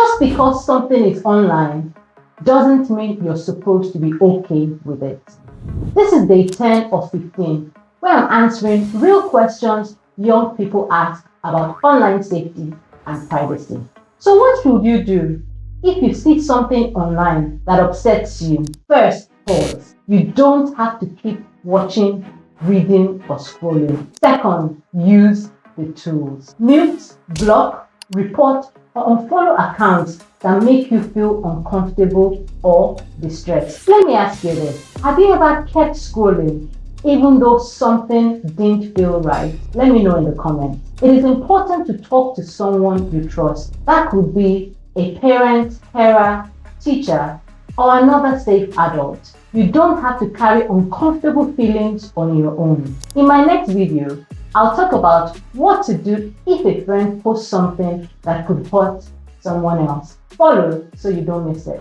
Just because something is online doesn't mean you're supposed to be okay with it. This is day 10 of 15, where I'm answering real questions young people ask about online safety and privacy. So what should you do if you see something online that upsets you? First, pause. You don't have to keep watching, reading, or scrolling. Second, use the tools. Mute, block, report, or unfollow accounts that make you feel uncomfortable or distressed. Let me ask you this. Have you ever kept scrolling even though something didn't feel right? Let me know in the comments. It is important to talk to someone you trust. That could be a parent, carer, teacher, or another safe adult. You don't have to carry uncomfortable feelings on your own. In my next video, I'll talk about what to do if a friend posts something that could hurt someone else. Follow so you don't miss it.